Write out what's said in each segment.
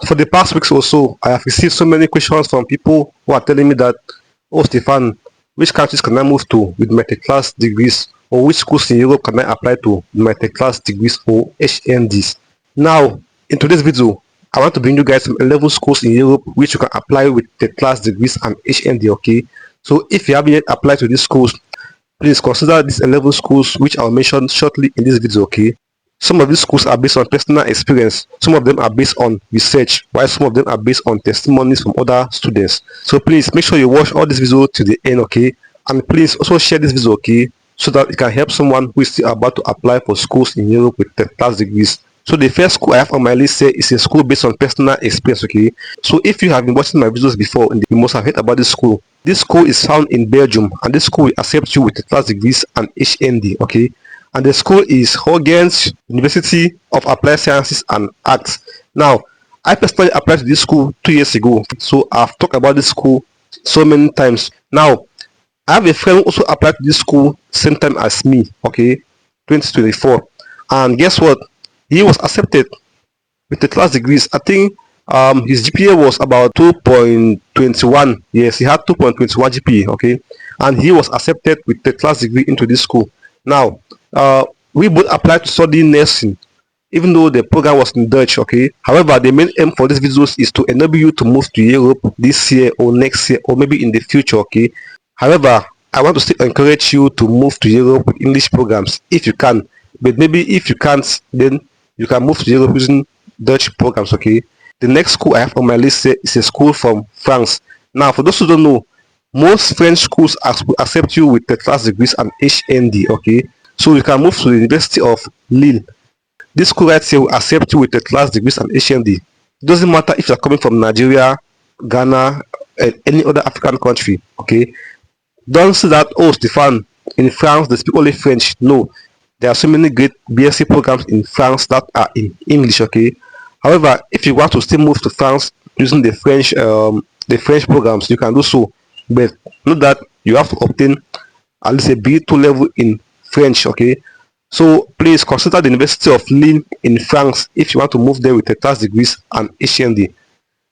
For the past weeks or so, I have received so many questions from people who are telling me that, oh Stefan, which countries can I move to with my tech class degrees, or which schools in Europe can I apply to with my tech class degrees or HNDs? Now, in today's video, I want to bring you guys some level schools in Europe which you can apply with tech class degrees and HND. Okay, so if you haven't yet applied to these schools, please consider these 11 schools which I'll mention shortly in this video. Okay, some of these schools are based on personal experience, some of them are based on research, while some of them are based on testimonies from other students. So please make sure you watch all this video to the end. Okay, and please also share this video, okay, so that it can help someone who is still about to apply for schools in Europe with 10 class degrees. So the first school I have on my list here is a school based on personal experience. Okay, so if you have been watching my videos before, you must have heard about this school. This school is found in Belgium, and this school will accept you with the class degrees and HND. Okay, and the school is Horgens University of Applied Sciences and Arts. Now, I personally applied to this school 2 years ago, so I've talked about this school so many times. Now, I have a friend who also applied to this school same time as me. Okay, 2024, and guess what? He was accepted with the class degrees. I think his GPA was about 2.21. Yes, he had 2.21 GPA. Okay, and he was accepted with the class degree into this school. Now, we both applied to study nursing, even though the program was in Dutch. Okay, however, the main aim for these videos is to enable you to move to Europe this year or next year or maybe in the future. Okay, however, I want to still encourage you to move to Europe with English programs if you can, but maybe if you can't, then you can move to Europe using Dutch programs. Okay, the next school I have on my list here is a school from France. Now, for those who don't know, most French schools accept you with the class degrees and HND. Okay, so you can move to the University of Lille. This school right here will accept you with the class degrees and HND. It doesn't matter if you're coming from Nigeria, Ghana, and any other African country. Okay, don't say that, oh Stefan, in France they speak only French. No, there are so many great BSc programs in France that are in English. Okay, however, if you want to still move to France using the French programs, you can do so, but note that you have to obtain at least a B2 level in French. Okay, so please consider the University of Lille in France if you want to move there with the class degrees and HND.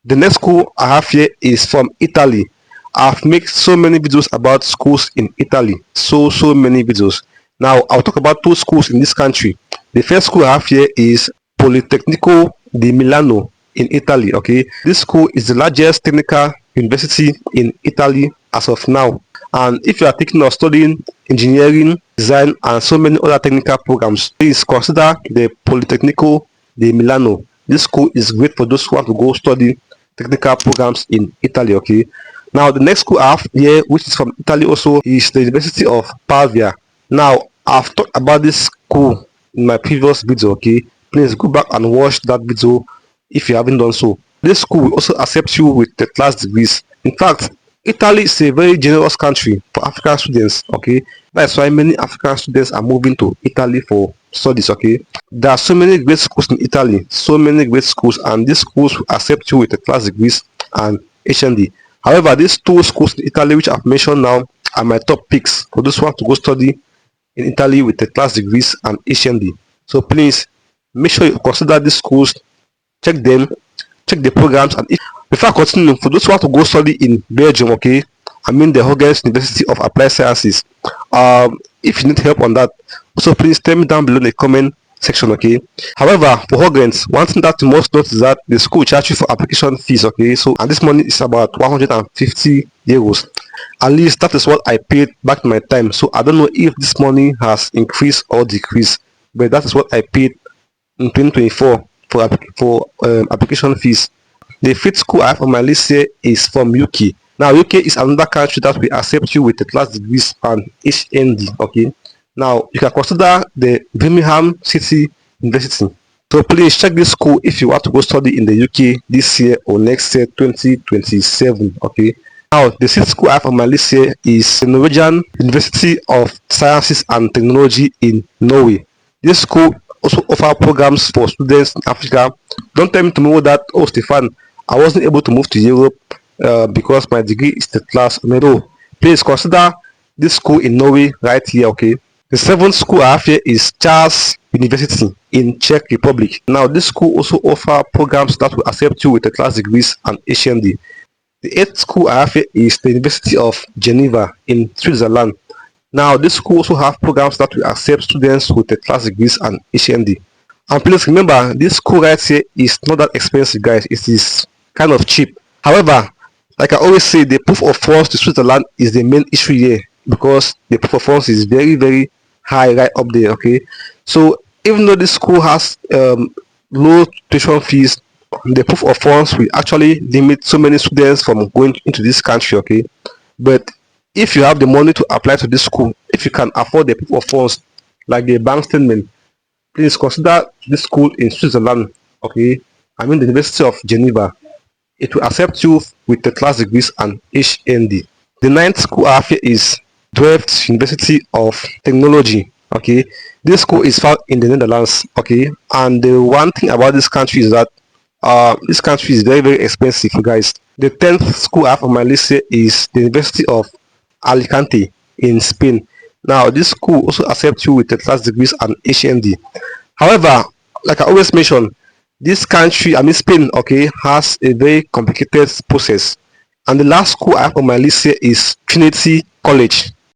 The next school I have here is from Italy. I've made so many videos about schools in Italy, so many videos. Now I'll talk about two schools in this country. The first school I have here is Politecnico di Milano in Italy. Okay, this school is the largest technical university in Italy as of now, and if you are thinking of studying engineering, design, and so many other technical programs, please consider the Politecnico di Milano. This school is great for those who want to go study technical programs in Italy. Okay, now the next school I have here, which is from Italy also, is the University of Pavia. Now, I've talked about this school in my previous video. Okay, please go back and watch that video if you haven't done so. This school will also accept you with the class degrees. In fact, Italy is a very generous country for African students. Okay, that's why many African students are moving to Italy for studies. Okay, there are so many great schools in Italy, so many great schools, and these schools will accept you with the class degrees and HND. However, these two schools in Italy which I've mentioned now are my top picks for those who want to go study in Italy with the class degrees and HND. So please make sure you consider these schools, check them, check the programs, and if before continuing, for those who want to go study in Belgium, okay, I mean the Horgens University of Applied Sciences. If you need help on that, also please tell me down below in the comment section. Okay, however, for Horgens, one thing that you must note is that the school charge you for application fees. Okay, so and this money is about 150 euros. At least that is what I paid back in my time. So I don't know if this money has increased or decreased, but that is what I paid in 2024 for application fees. The fifth school I have on my list here is from UK. Now UK is another country that will accept you with the class degrees and HND. Okay, now you can consider the Birmingham City University. So please check this school if you want to go study in the UK this year or next year, 2027. Okay, now the sixth school I have on my list here is the Norwegian University of Sciences and Technology in Norway. This school also offer programs for students in Africa. Don't tell me tomorrow that, oh Stefan, I wasn't able to move to Europe because my degree is the class. No, please consider this school in Norway right here. Okay, The seventh school I have here is Charles University in Czech Republic. Now, this school also offer programs that will accept you with a class degrees and HND. The eighth school I have here is the University of Geneva in Switzerland. Now, this school also have programs that will accept students with a class degrees and HND. And please remember, this school right here is not that expensive, guys. It is kind of cheap. However, like I always say, the proof of funds to Switzerland is the main issue here because the proof of funds is very, very high right up there. Okay, so even though this school has low tuition fees, the proof of funds will actually limit so many students from going into this country. Okay, but if you have the money to apply to this school, if you can afford the proof of funds like the bank statement, please consider this school in Switzerland. Okay, I mean the University of Geneva. It will accept you with the class degrees and HND. The ninth school I have here is Delft University of Technology. Okay, this school is found in the Netherlands. Okay, and the one thing about this country is that this country is very, very expensive, guys. The 10th school I have on my list here is the University of Alicante in Spain. Now, this school also accepts you with the class degrees and HND. However, like I always mention, this country, I mean Spain, okay, has a very complicated process. And the last school I have on my list here is Trinity College.